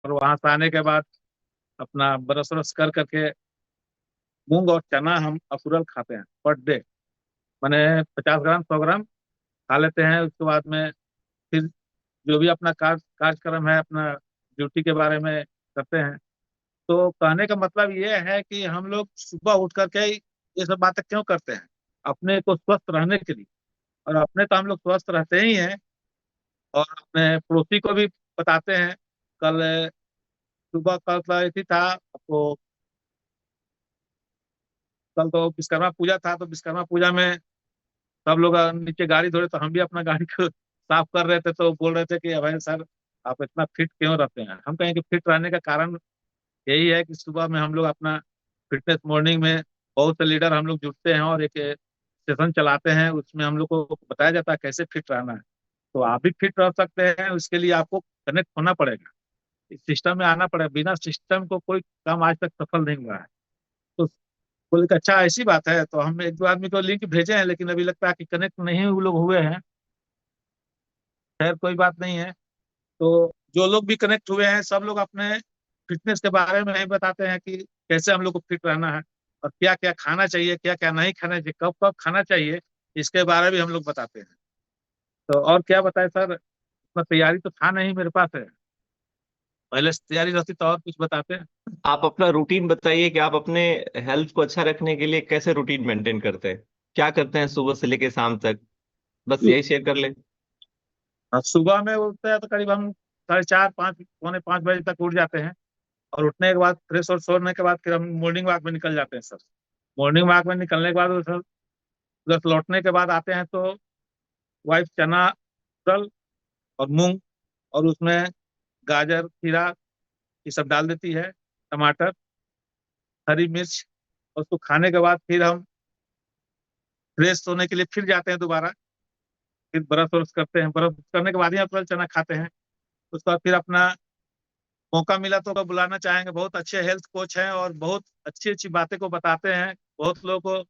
और वहां से आने के बाद अपना ब्रश व्रश कर करके मूंग और चना हम अकुरल खाते हैं पर डे। मैंने 50 ग्राम 100 ग्राम खा लेते हैं। उसके बाद में फिर जो भी अपना कार्यक्रम है, अपना ड्यूटी के बारे में करते हैं। तो कहने का मतलब ये है कि हम लोग सुबह उठ करके ये सब बातें क्यों करते हैं? अपने को स्वस्थ रहने के लिए। और अपने तो हम लोग स्वस्थ रहते ही हैं, और अपने पड़ोसी को भी बताते हैं। कल सुबह कल तो ऐसी था आपको, कल तो विश्वकर्मा पूजा था, तो विश्वकर्मा पूजा में सब लोग नीचे गाड़ी धोए, तो हम भी अपना गाड़ी को साफ कर रहे थे, तो बोल रहे थे कि भाई सर, आप इतना फिट क्यों रहते हैं? हम कहें कि फिट रहने का कारण यही है कि सुबह में हम लोग अपना फिटनेस मॉर्निंग में बहुत से लीडर हम लोग जुटते हैं और एक सेशन चलाते हैं। उसमें हम लोग को बताया जाता है कैसे फिट रहना है। तो आप भी फिट रह सकते हैं, उसके लिए आपको कनेक्ट होना पड़ेगा, इस सिस्टम में आना पड़ेगा। बिना सिस्टम को कोई काम आज तक सफल नहीं हुआ है। तो बोले कि अच्छा ऐसी बात है, तो हम एक दो आदमी को लिंक भेजे हैं, लेकिन अभी लगता है कि कनेक्ट नहीं वो लोग हुए हैं। खैर कोई बात नहीं है। तो जो लोग भी कनेक्ट हुए हैं, सब लोग अपने फिटनेस के बारे में नहीं बताते हैं कि कैसे हम लोग को फिट रहना है, और क्या क्या खाना चाहिए, क्या क्या नहीं खाना चाहिए, कब कब खाना चाहिए, इसके बारे में भी हम लोग बताते हैं। तो और क्या बताएं सर, इतना तैयारी तो था नहीं मेरे पास है। पहले से तैयारी रहती तो और कुछ बताते हैं। आप अपना रूटीन बताइए कि आप अपने हेल्थ को अच्छा रखने के लिए कैसे रूटीन मेंटेन करते हैं, क्या करते हैं सुबह से लेके शाम तक, बस यही शेयर कर ले। और सुबह में उठते हैं तो करीब हम 4:30 5 पौने 5 बजे तक उठ जाते हैं। और उठने के बाद फ्रेश और सोने के बाद फिर हम मॉर्निंग वॉक में निकल जाते हैं सर। मॉर्निंग वॉक में निकलने के बाद सर, बस लौटने के बाद आते हैं तो वाइफ चना दाल और मूंग, और उसमें गाजर खीरा ये सब डाल देती है, टमाटर हरी मिर्च। और उसको खाने के बाद फिर हम फ्रेश होने के लिए फिर जाते हैं दोबारा। फिर ब्रश व्रश करते हैं, ब्रश करने के बाद ही अपना चना खाते हैं। उसके बाद फिर अपना मौका मिला तो बुलाना चाहेंगे। बहुत अच्छे हेल्थ कोच हैं और बहुत अच्छी अच्छी बातें को बताते हैं। बहुत लोगों को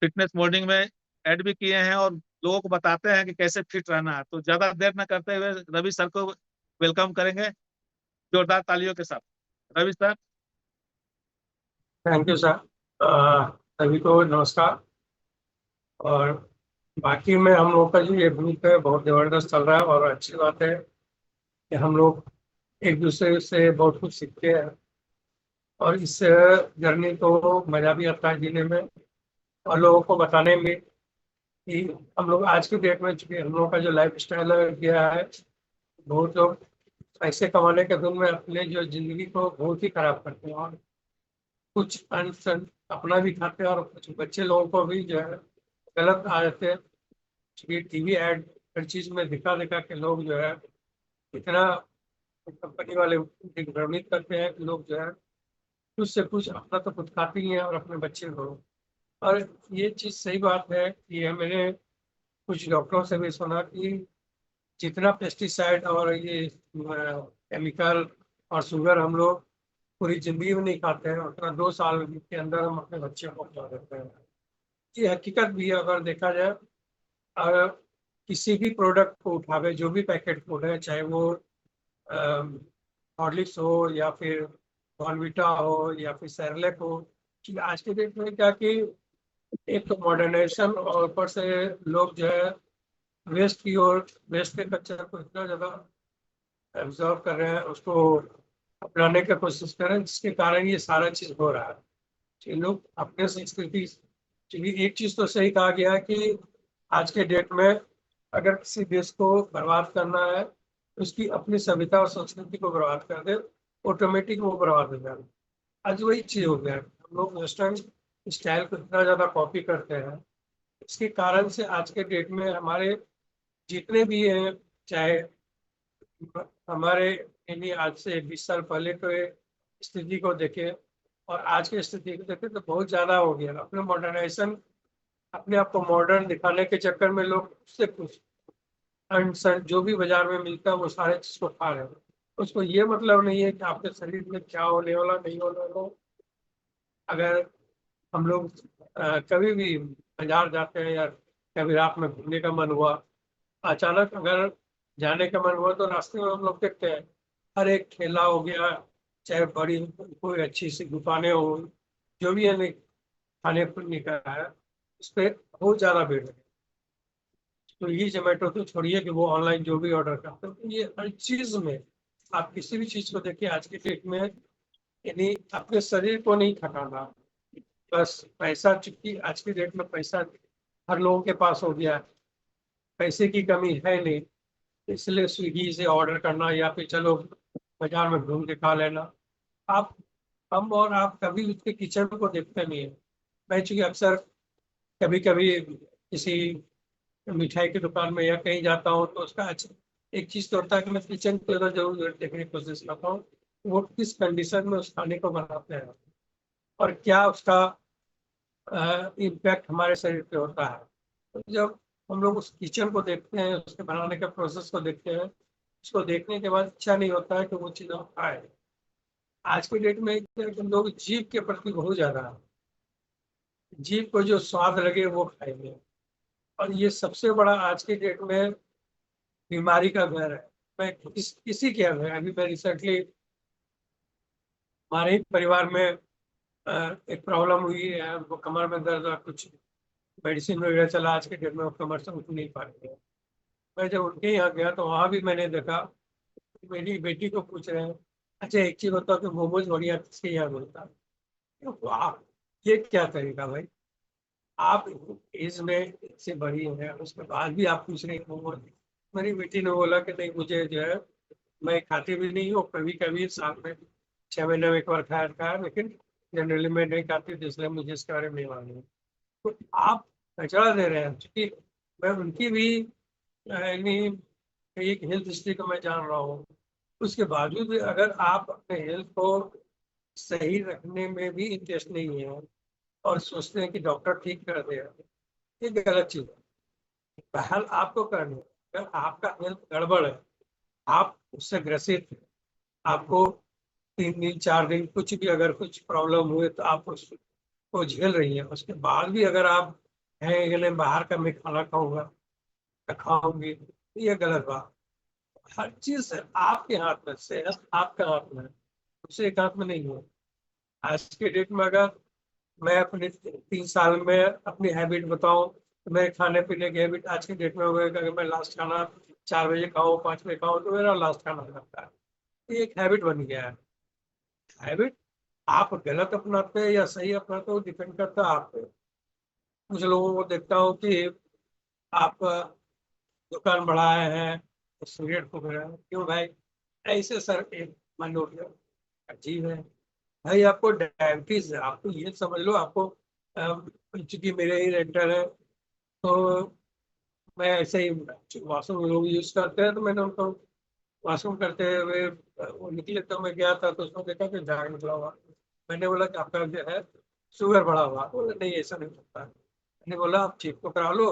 फिटनेस मॉर्निंग में ऐड भी किए हैं, और लोगों को बताते हैं कि कैसे फिट रहना है। तो ज्यादा देर न करते हुए रवि सर को वेलकम करेंगे जोरदार तालियों के साथ। Ravi sir. Thank you sir. सभी को नमस्कार। और बाकी में हम लोग का जो ये ग्रुप है बहुत ज़बरदस्त चल रहा है, और अच्छी बात है कि हम लोग एक दूसरे से बहुत कुछ सीखते हैं, और इस जर्नी को मज़ा भी आता है जीने में, और लोगों को बताने में कि हम लोग आज की डेट में, चूंकि हम लोग का जो लाइफ स्टाइल गया है, बहुत लोग पैसे कमाने के धुन में अपने जो जिंदगी को बहुत ही खराब करते हैं, और कुछ अनसन अपना भी खाते हैं, और कुछ बच्चे लोगों को भी जो है गलत आदतें, ये टीवी एड हर चीज में दिखा दिखा के लोग जो है इतना कंपनी वाले भ्रमित करते हैं कि लोग जो है कुछ से कुछ अपना तो खुद खाते ही हैं और अपने बच्चे को। और ये चीज सही बात है कि मैंने कुछ डॉक्टरों से भी सुना कि जितना पेस्टिसाइड और ये केमिकल और शुगर हम लोग पूरी जिंदगी में नहीं खाते हैं, उतना 2 साल के अंदर हम अपने बच्चे को खिला देते हैं। ये हकीकत भी है अगर देखा जाए। अगर किसी भी प्रोडक्ट को उठावे, जो भी पैकेट फूड है, चाहे वो हॉर्लिक्स हो या फिर बॉर्नविटा हो या फिर सेरेलैक हो, कि आज के डेट में क्या कि एक तो मॉडर्नाइजेशन और ऊपर से लोग जो है वेस्ट की ओर, वेस्ट के कल्चर को इतना ज़्यादा एब्जॉर्व कर रहे हैं, उसको अपनाने की कोशिश कर रहे हैं, जिसके कारण ये सारा चीज़ हो रहा है कि लोग अपने संस्कृति। चलिए एक चीज़ तो सही कहा गया है कि आज के डेट में अगर किसी देश को बर्बाद करना है तो उसकी अपनी सभ्यता और संस्कृति को बर्बाद कर दे, ऑटोमेटिक वो बर्बाद हो जाए। आज वही चीज़ हो गया है, हम लोग वेस्टर्न स्टाइल को इतना ज़्यादा कॉपी करते हैं, इसके कारण से आज के डेट में हमारे जितने भी हैं, चाहे हमारे यानी आज से 20 साल पहले के स्थिति को देखें और आज की स्थिति को देखें, तो बहुत ज़्यादा हो गया। अपने मॉडर्नाइजेशन, अपने आप को मॉडर्न दिखाने के चक्कर में लोग उससे कुछ अनसन जो भी बाजार में मिलता है वो सारे चीज को खा रहे हैं। उसको ये मतलब नहीं है कि आपके शरीर में क्या होने वाला नहीं होने वाला। अगर हम लोग कभी भी बाजार जाते हैं या कभी रात में घूमने का मन हुआ, अचानक अगर जाने का मन हुआ, तो रास्ते में हम लोग देखते हैं हर एक ठेला हो गया, चाहे बड़ी कोई अच्छी सी दुकानें हो, जो भी है खाने पीने का है, उस पर बहुत ज्यादा भीड़ है। स्विगी जोमेटो तो छोड़िए कि वो ऑनलाइन जो भी ऑर्डर करते हैं, तो ये हर चीज में आप किसी भी चीज को देखिए आज के डेट में, यानी अपने शरीर को नहीं थकाना, बस पैसा, चूंकि आज की डेट में पैसा हर लोगों के पास हो गया है, पैसे की कमी है नहीं, इसलिए स्विगी से ऑर्डर करना या फिर चलो बाजार में घूम के खा लेना। आप हम और आप कभी उसके किचन को देखते नहीं है। मैं चूंकि अक्सर कभी कभी किसी मिठाई की दुकान में या कहीं जाता हूँ तो उसका अच्छा एक चीज तो होता है कि मैं किचन के अंदर जरूर देखने की कोशिश करता हूँ वो किस कंडीशन में उस खाने को बनाते हैं और क्या उसका इम्पैक्ट हमारे शरीर पे होता है। तो जब हम लोग उस किचन को देखते हैं, उसके बनाने के प्रोसेस को देखते हैं, उसको देखने के बाद इच्छा नहीं होता है कि वो चीज़ हम खाए। आज के डेट में क्या है कि लोग जीभ के प्रति बहुत ज्यादा है, जीभ को जो स्वाद लगे वो खाएंगे, और ये सबसे बड़ा आज के डेट में बीमारी का घर है। मैं किसी के घर, अभी मैं रिसेंटली हमारे ही परिवार में एक प्रॉब्लम हुई है, उनको कमर में दर्द और कुछ मेडिसिन वगैरह चला, आज के डेट में वो कमर से उठ नहीं पा रही है। मैं जब उनके यहाँ गया तो वहां भी मैंने देखा, मेरी बेटी को पूछ रहे हैं, अच्छा एक चीज बताओ कि मोमोज बढ़िया किसके यहाँ मिलता है? वाह, ये क्या तरीका भाई, आप एज में इससे बड़ी है उसके बाद भी आप पूछ रहे हैं मोमोज। मेरी बेटी ने बोला कि नहीं, मुझे जो है मैं खाती भी नहीं हूँ, कभी कभी साल में 6 महीने में एक बार खाया खाया, लेकिन जनरली मैं नहीं खाती हूँ, इसलिए मुझे इसके बारे में नहीं मालूम। तो आप कचरा दे रहे हैं, क्योंकि मैं उनकी भी यानी एक हेल्थ हिस्ट्री को मैं जान रहा हूँ, उसके बावजूद भी अगर आप अपने हेल्थ को सही रखने में भी इंटरेस्ट नहीं है और सोचते हैं कि डॉक्टर ठीक कर देगा, ये गलत चीज है। पहल आपको करनी है। अगर आपका हेल्थ गड़बड़ है, आप उससे ग्रसित हैं, आपको 3 दिन 4 दिन कुछ भी अगर कुछ प्रॉब्लम हुए तो आप उसको झेल रही है, उसके बाद भी अगर आप हैं कि नहीं बाहर का मैं खाना खाऊंगा या खाऊंगी, तो ये गलत बात। हर चीज है आपके हाथ में, सेहत आपके हाथ में है, दूसरे एक हाथ में नहीं है। आज के डेट में अगर मैं अपने 3 साल में अपनी हैबिट बताऊं तो मेरे खाने पीने की हैबिट आज के डेट में हो गई कि अगर मैं लास्ट खाना 4 बजे खाऊं 5 बजे खाऊं तो मेरा लास्ट खाना लगता है। ये एक हैबिट बन गया है। हैबिट आप गलत अपनाते हैं या सही अपनाते हो डिपेंड करता है आप पे। कुछ लोगों को देखता हूँ कि आप दुकान बढ़ाए हैं तो सिगरेट फूक रहे हैं, क्यों भाई? ऐसे सर एक मान लो अजीब है भाई, आपको डायबिटीज है, आपको ये समझ लो, आपको चूंकि मेरे ही रेंटर है तो मैं ऐसे ही वॉशरूम लोग यूज करते हैं, तो मैंने उनको वॉशरूम करते हुए वो निकले तो मैं गया था तो उसमें देखा कि झाग निकला हुआ। मैंने बोला कि आपका जो है शुगर बढ़ा हुआ, बोले नहीं ऐसा नहीं होता है। मैंने बोला आप चेक तो करा लो।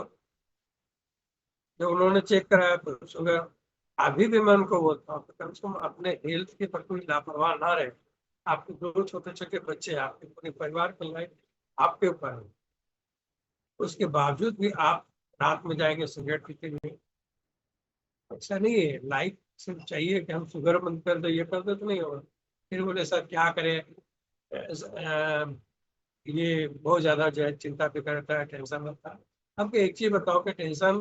जब उन्होंने चेक कराया तो शुगर, अभी भी मैं उनको बोलता हूँ कि कम से कम अपने हेल्थ के प्रति लापरवाह ना रहे। आपके 2 छोटे छोटे बच्चे हैं, आपके पूरे परिवार की लाइफ आपके ऊपर है, उसके बावजूद भी आप रात में जाएंगे सिगरेट पीते हुए। अच्छा नहीं है, लाइफ सिर्फ चाहिए कि हम शुगर बंद कर दो ये कर दो तो नहीं होगा। फिर बोले सर क्या करें, ये बहुत ज्यादा जो है चिंता फिक्र रहता है, टेंशन रहता है। हमको एक चीज बताओ कि टेंशन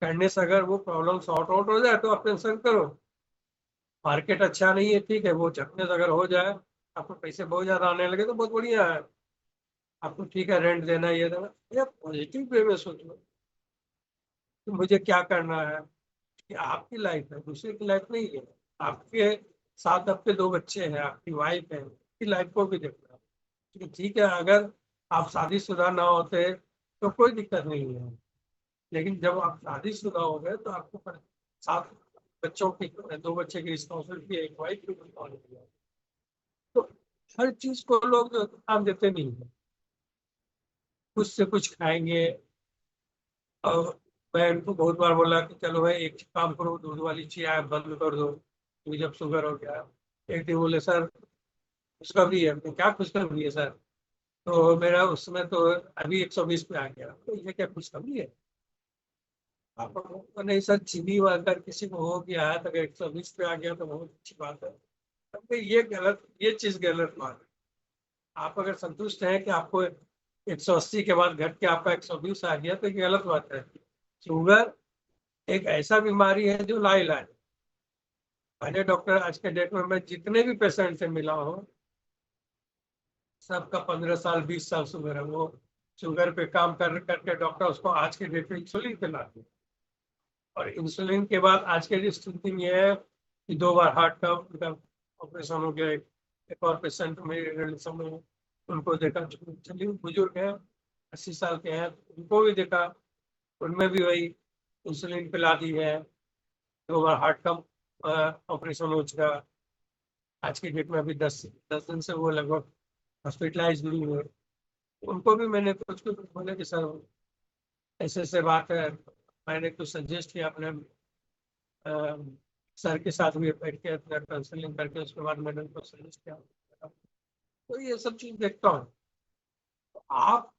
करने से अगर वो प्रॉब्लम सॉर्ट आउट हो जाए तो आप टेंशन करो। मार्केट अच्छा नहीं है ठीक है, वो झटने से अगर हो जाए, आपको पैसे बहुत ज्यादा आने लगे तो बहुत बढ़िया है। आपको ठीक है रेंट देना ये देना, ये पॉजिटिव वे में सोचो कि मुझे क्या करना है। कि आपकी लाइफ है, दूसरे की लाइफ नहीं है। आपके साथ आपके 2 बच्चे हैं, आपकी वाइफ है, उसकी लाइफ को भी देखना है। ठीक है, अगर आप शादीशुदा ना होते तो कोई दिक्कत नहीं है, लेकिन जब आप शादीशुदा हो गए तो आपको 7 बच्चों की, 2 बच्चे की रिस्पॉन्सिबिलिटी है, एक वाइफ की रिस्पॉन्सिबिलिटी है। तो हर चीज को लोग काम देते नहीं है, कुछ से कुछ खाएंगे। और मैं उनको बहुत बार बोला कि चलो भाई एक काम करो, दूध वाली चाय बंद कर दो, मुझे जब शुगर हो गया। एक दिन बोले सर खुशखबरी है। मैं, क्या खुशखबरी है सर? तो मेरा उस समय तो अभी 120 पे आ गया। तो ये क्या खुशखबरी है? आप नहीं सर, चीनी अगर किसी को हो गया है तो अगर 120 पे आ गया तो बहुत अच्छी बात है। तो ये चीज गलत बात है। आप अगर संतुष्ट हैं कि आपको 180 के बाद घट के आपका 120 आ गया तो ये गलत बात है। शुगर एक ऐसा बीमारी है जो लाइलाज। पहले डॉक्टर, आज के डेट में मैं जितने भी पेशेंट से मिला हूँ, सबका 15 साल 20 साल शुगर है। वो शुगर पे काम कर करके डॉक्टर उसको आज के डेट में इंसुलिन पिलाते हैं। और इंसुलिन के बाद आज के स्थिति ये है कि 2 बार हार्ट का ऑपरेशन हो गया। एक और पेशेंट मेरे रिलेशन में, उनको देखा, चलिए बुजुर्ग है, 80 साल के हैं, उनको भी देखा, उनमें भी वही इंसुलिन पिला दी है। 2 बार हार्ट का ऑपरेशन हो चुका। आज की डेट में अभी 10 दिन से वो लगभग हॉस्पिटलाइज नहीं हुए। उनको भी मैंने कुछ कुछ बोले कि सर ऐसे ऐसे बात है। मैंने कुछ सजेस्ट किया अपने सर के साथ भी बैठ के अपना काउंसलिंग करके, उसके बाद मैंने उनको सजेस्ट किया। तो ये सब चीज देखता हूँ। तो आप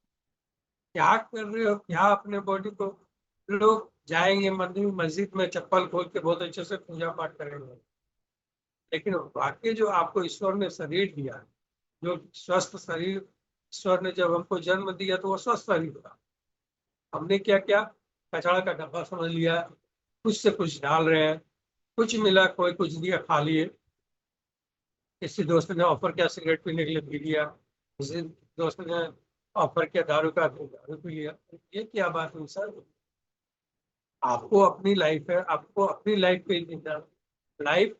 क्या कर रहे हो, क्या अपने बॉडी को, लोग जाएंगे मंदिर मस्जिद में चप्पल खोल के बहुत अच्छे से पूजा पाठ करेंगे, लेकिन वाकई जो आपको ईश्वर ने शरीर दिया, जो स्वस्थ शरीर ईश्वर ने जब हमको जन्म दिया तो वो स्वस्थ शरीर था। हमने क्या क्या कचरा का डब्बा समझ लिया, कुछ से कुछ डाल रहे हैं, कुछ मिला कोई कुछ दिया खा लिए, किसी दोस्त ने ऑफर किया सिगरेट पीने के लिए पी लिया, किसी दोस्त ने ऑफर किया दारू का तो दारू पी लिया। ये क्या बात हुई सर? आपको अपनी लाइफ है, आपको अपनी लाइफ पे जीना। लाइफ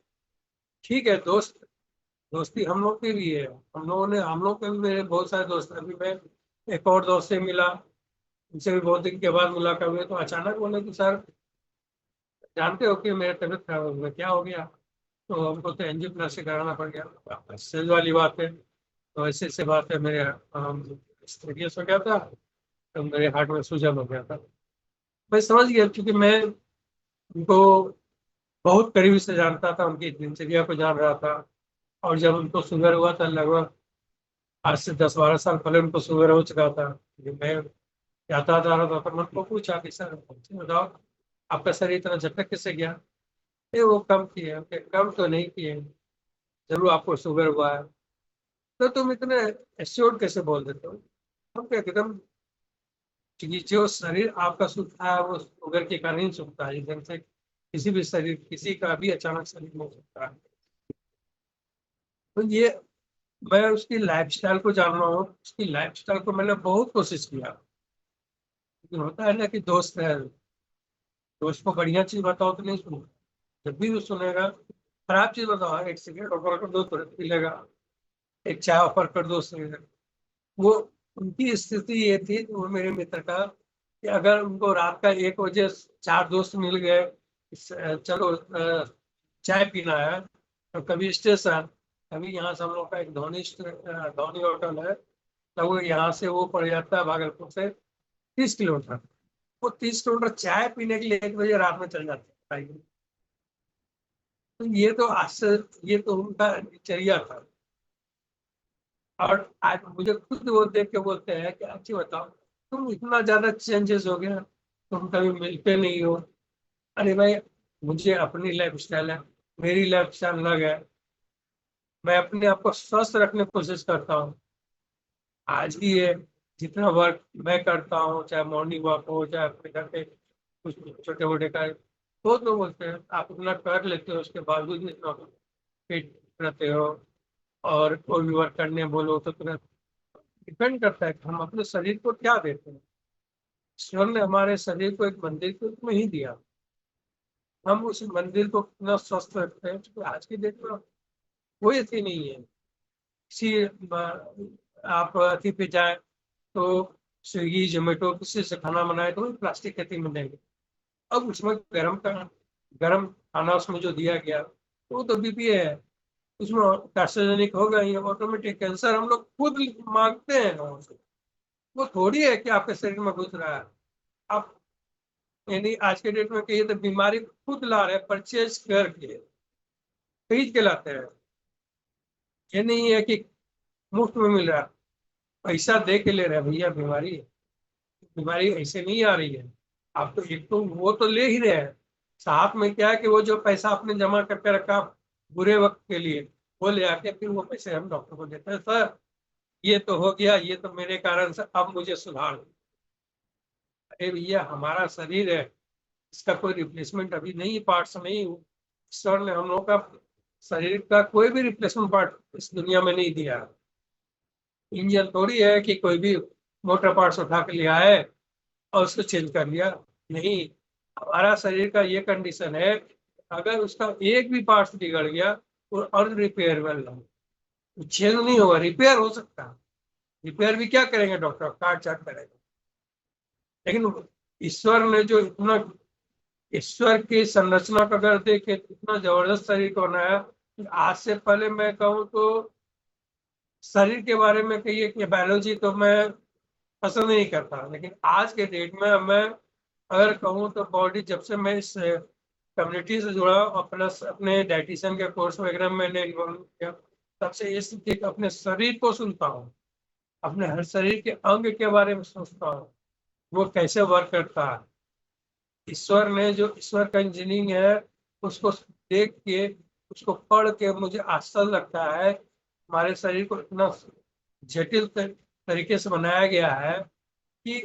ठीक है, दोस्ती हम लोग के लिए है। हम लोग के भी, मेरे बहुत सारे दोस्त हैं। अभी मैं एक और दोस्त से मिला, उनसे भी बहुत दिन के बाद मुलाकात हुई, तो अचानक बोले कि सर जानते हो कि मेरा तबीयत खराब हो गया। क्या हो गया? तो हमको तो एंजियोप्लास्टी कराना पड़ गया। सही वाली बात है। तो ऐसे ऐसे बात है, मेरे सीरियस हो गया था, तो मेरे हार्ट में सूजन हो गया था। मैं समझ गया, क्योंकि मैं उनको बहुत करीब से जानता था, उनकी दिनचर्या को जान रहा था। और जब उनको शुगर हुआ था, लगभग आज से 10-12 साल पहले उनको शुगर हो चुका था। मैं यातायात आ रहा था, तो मैं उनको पूछा कि सर बताओ आपका शरीर इतना झटक कैसे गया? ये वो कम किए, कम तो नहीं किए, जरूर आपको शुगर हुआ है। तो तुम इतने एश्योर्ड कैसे बोल देते हो? हम क्या एकदम, क्योंकि जो शरीर आपका सूखता है वो शुगर के कारण ही सूखता है। एकदम से किसी भी शरीर, किसी का भी अचानक शरीर में सूखता है। तो ये, मैं उसकी लाइफस्टाइल को जान रहा हूँ, उसकी लाइफस्टाइल को मैंने बहुत कोशिश किया। लेकिन होता है ना कि दोस्त है, दोस्त को बढ़िया चीज बताओ तो नहीं सुनो। जब भी वो सुनेगा, खराब चीज बताओ, एक सिगरेट ऑफर कर दो तुरंत पी लेगा, एक चाय ऑफर कर दो उससे। वो, उनकी स्थिति ये थी, वो मेरे मित्र का, कि अगर उनको रात का 1 बजे 4 दोस्त मिल गए, चलो चाय पीना है, तो कभी स्टेशन, कभी यहाँ से हम लोग का एक धौनी होटल है, तो वो यहाँ से वो पड़ जाता है भागलपुर से 30 किलोमीटर। वो 30 किलोमीटर चाय पीने के लिए 1 बजे रात में चल जाते हैं। तो ये तो आश्चर्य, ये तो उनका दिनचर्या था। और आज मुझे खुद वो देख के बोलते हैं कि अच्छी बताओ, तुम इतना ज्यादा चेंजेस हो गया, तुम कभी मिलते नहीं हो। अरे भाई, मुझे अपनी लाइफ स्टाइल है, मेरी लाइफ स्टाइल अलग है। मैं अपने आप को स्वस्थ रखने की कोशिश करता हूँ। आज भी ये जितना वर्क मैं करता हूँ, चाहे मॉर्निंग वॉक हो, चाहे अपने घर पे कुछ छोटे मोटे कार्य, बहुत लोग बोलते हैं आप इतना कर लेते हो, उसके बावजूद भी इतना फिट रहते हो। और कोई भी वर्क करने बोलो तो तुरंत, डिपेंड करता है कि हम अपने शरीर को क्या देते हैं। ईश्वर ने हमारे शरीर को एक मंदिर के रूप में ही दिया। हम उस मंदिर को कितना स्वस्थ रखते हैं, क्योंकि आज की डेट में कोई अथी नहीं है। किसी आप अथी पे जाए तो स्विगी जोमेटो किसी से खाना बनाए तो प्लास्टिक के अथी में देंगे। अब उसमें गर्म खाना उसमें जो दिया गया वो तो बीपीए है, उसमें कार्सिनोजेनिक होगा ही, ऑटोमेटिक कैंसर हम लोग खुद मांगते हैं लोगों से। वो थोड़ी है कि आपके शरीर में घुस रहा है। आप, यानी आज के डेट में कहिए तो बीमारी खुद ला रहे हैं, परचेज करके खरीद के लाते हैं। ये नहीं है कि मुफ्त में मिल रहा है, पैसा दे के ले रहे हैं। भैया बीमारी, बीमारी ऐसे नहीं आ रही है। आप तो एक तो वो तो ले ही रहे हैं, साथ में क्या है कि वो जो पैसा आपने जमा करके रखा बुरे वक्त के लिए, वो ले आके फिर वो पैसे हम डॉक्टर को देते हैं, सर ये तो हो गया, ये तो मेरे कारण से, अब मुझे सुधार दो। अरे भैया, हमारा शरीर है, इसका कोई रिप्लेसमेंट अभी नहीं, पार्ट्स नहीं। ईश्वर ने हम लोग का शरीर का कोई भी रिप्लेसमेंट पार्ट इस दुनिया में नहीं दिया। इंजन थोड़ी है कि कोई भी मोटर पार्ट्स उठा के ले आए और उसको चेंज कर लिया। नहीं, हमारा शरीर का ये कंडीशन है, अगर उसका एक भी पार्ट बिगड़ गया वो अनरिपेयरेबल है, चेंज नहीं होगा, रिपेयर हो सकता है। रिपेयर भी क्या करेंगे डॉक्टर, काट चाट करेंगे। लेकिन ईश्वर ने जो इतना, ईश्वर की संरचना का अगर देखे इतना जबरदस्त शरीर को बनाया। आज से पहले मैं कहूँ तो शरीर के बारे में कहिए कि बायोलॉजी तो मैं पसंद नहीं करता, लेकिन आज के डेट में मैं अगर कहूँ तो बॉडी, जब से मैं इस कम्युनिटी से जुड़ा और प्लस अपने डाइटिशियन के कोर्स वगैरह में मैंने इन्वॉल्व किया, तब से इस अपने शरीर को सुनता हूँ, अपने हर शरीर के अंग के बारे में सोचता हूँ, वो कैसे वर्क करता है। ईश्वर ने जो ईश्वर का इंजीनियरिंग है उसको देख के, उसको पढ़ के मुझे आश्चर्य लगता है, हमारे शरीर को इतना जटिल तरीके से बनाया गया है कि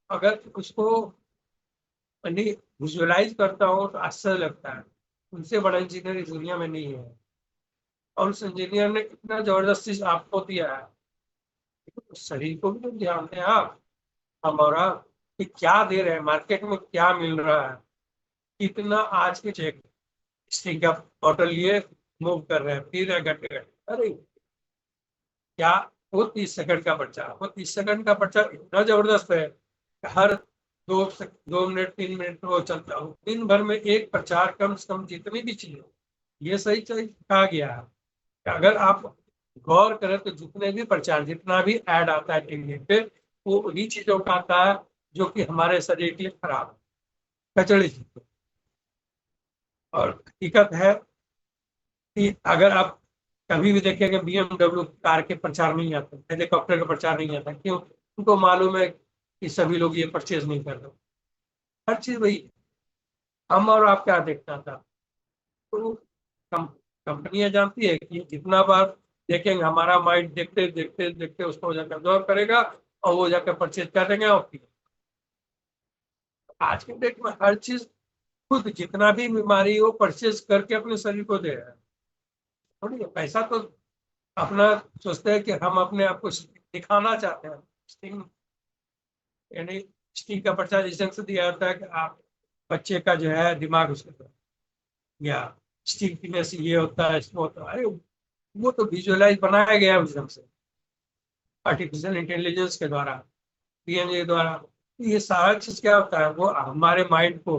अगर उसको विजुअलाइज करता हूँ तो आश्चर्य लगता है। उनसे बड़ा इंजीनियर इस दुनिया में नहीं है, और उस इंजीनियर ने इतना जबरदस्त चीज आपको दिया है। उस शरीर को भी तो ध्यान दें आप, हमारा कि क्या दे रहे हैं, मार्केट में क्या मिल रहा है, कितना आज के चेक स्टिंग का बॉटल लिए मूव कर रहे हैं, पी रहे हैं घंटे घंटे। अरे क्या, वो 30 सेकंड का पर्चा, वो 30 सेकंड का पर्चा इतना जबरदस्त है, हर 2 मिनट 3 मिनट वो चलता हो, दिन भर में एक प्रचार कम से कम जितनी भी चीजें, ये सही सही कहा गया है कि अगर आप गौर करें तो जितने भी प्रचार, जितना भी ऐड आता है टीवी पे, वो उन्हीं चीजों का आता है जो कि हमारे शरीर के लिए खराब है, कचड़ी चीजें। और हकीकत है कि अगर आप कभी भी देखेंगे BMW कार के प्रचार नहीं आते, हेलीकॉप्टर का प्रचार नहीं आता, क्यों? उनको मालूम है कि सभी लोग ये परचेज नहीं कर रहे। हर चीज वही, हम और आप क्या देखना था, तो कंपनियां जानती है कि जितना बार देखेंगे हमारा माइंड देखते देखते देखते उसको जाकर ऑब्जर्व करेगा और वो जाकर परचेज करेंगे। और फिर आज के डेट में हर चीज खुद, जितना भी बीमारी हो परचेज करके अपने शरीर को दे रहा है। थोड़ी है, पैसा तो अपना सोचते हैं कि हम अपने आप को दिखाना चाहते हैं। स्टिंग, यानी स्टिंग का पर्चा इस ढंग से दिया जाता है कि आप बच्चे का जो है दिमाग उसके तरफ, या स्टिंग पीने से ये होता है, इसमें होता है। अरे वो तो विजुअलाइज बनाया गया है उस ढंग से, आर्टिफिशियल इंटेलिजेंस के द्वारा, PNG द्वारा। ये सारा चीज क्या होता है, वो हमारे माइंड को,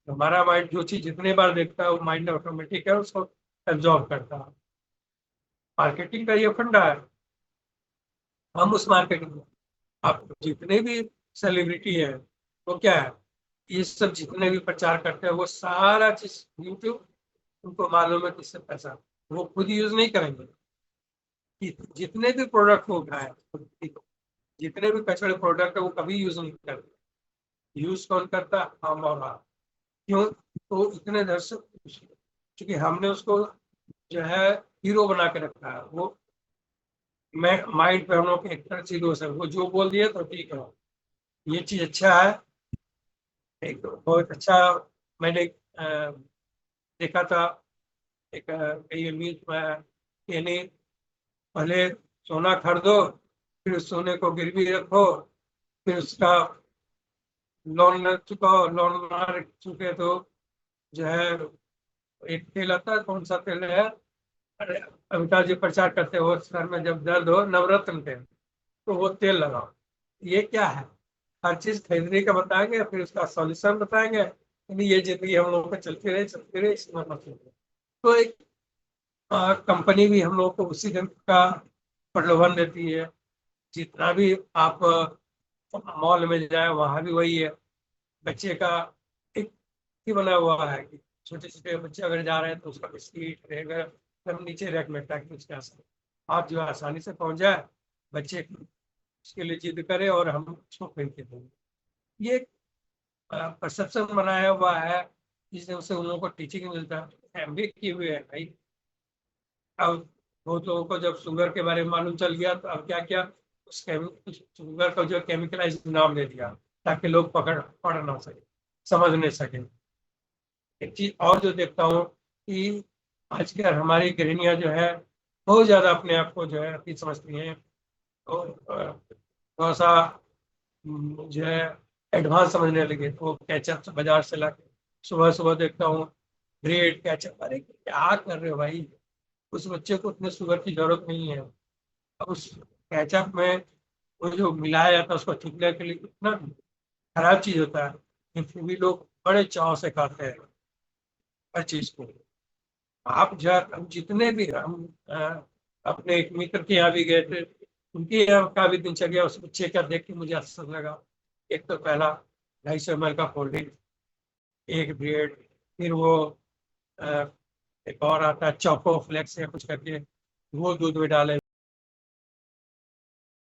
हमारा माइंड जो चीज जितने बार देखता है वो माइंड ऑटोमेटिक है उसको एब्जॉर्व करता है। मार्केटिंग का ये फंडा है। हम उस मार्केटिंग में, आप जितने भी सेलिब्रिटी है वो क्या है, ये सब जितने भी प्रचार करते हैं वो सारा चीज यूट्यूब, उनको मालूम है किससे पैसा, वो खुद यूज नहीं करेंगे। कि जितने भी प्रोडक्ट वो उठाए, जितने भी कचड़े प्रोडक्ट है वो कभी यूज नहीं करते। यूज कौन करता है, हम और आप। क्यों? तो इतने दर्शक, क्योंकि हमने उसको जो है हीरो बना के रखा है। वो मैं माइंड पे हम लोग एक तरह से हीरो, सर वो जो बोल दिया तो ठीक है, ये चीज अच्छा है। एक बहुत अच्छा मैंने देखा था, एक कई न्यूज में, यानी पहले सोना खरीदो, फिर उस सोने को गिरवी रखो, फिर उसका लोन न चुकाओ, लोन ना चुके तो जो है, एक तेल आता है, कौन सा तेल है, अरे अमिताभ जी प्रचार करते हो, सर में जब दर्द हो नवरत्न तेल, तो वो तेल लगाओ। ये क्या है, हर चीज खरीदने का बताएंगे फिर उसका सॉल्यूशन बताएंगे, यानी ये जिंदगी हम लोगों को चलती रहे इसमें मतलब है। तो एक कंपनी भी हम लोग को उसी ढंग का प्रलोभन देती है। जितना भी आप मॉल में जाए वहां भी वही है। बच्चे का एक ही बना हुआ है कि छोटे छोटे बच्चे अगर जा रहे हैं तो उसका बिस्किट रहेगा एकदम नीचे रैक में, ताकि उसके आप जो आसानी से पहुंच जाए, बच्चे उसके लिए जिद करे और हम उसको खरीद के देंगे। ये परसेप्शन बनाया हुआ है जिससे उससे उन लोगों को टीचिंग मिलता है। एमबीए किए हुए है भाई। अब बहुत लोगों को जब शुगर के बारे में मालूम चल गया तो अब क्या किया, उस शुगर का जो केमिकलाइज नाम दे दिया ताकि लोग पढ़ ना सके, समझ नहीं सके। एक चीज और जो देखता हूँ कि आजकल हमारी गृहिणियां जो है बहुत ज्यादा अपने आप को जो है अति समझती हैं और थोड़ा सा जो है एडवांस समझने लगे। तो केचप बाजार से लाके सुबह सुबह देखता हूँ ब्रेड केचप, अरे क्या कर रहे हो भाई, उस बच्चे को उतने शुगर की जरूरत नहीं है। अब उस केचप में वो जो मिलाया जाता है उसको थिकने के लिए इतना खराब चीज होता है, फिर भी लोग बड़े चाव से खाते हैं हर चीज को। आप हम जितने भी हम अपने एक मित्र के यहाँ भी गए थे, उनके यहाँ का भी दिनचर्या उस बच्चे का देख के मुझे अच्छा लगा। एक तो पहला 250 ml का कोल्ड ड्रिंक, एक ब्रेड, फिर वो एक और आता है चोको फ्लेक्स या कुछ करके, वो दूध में डाले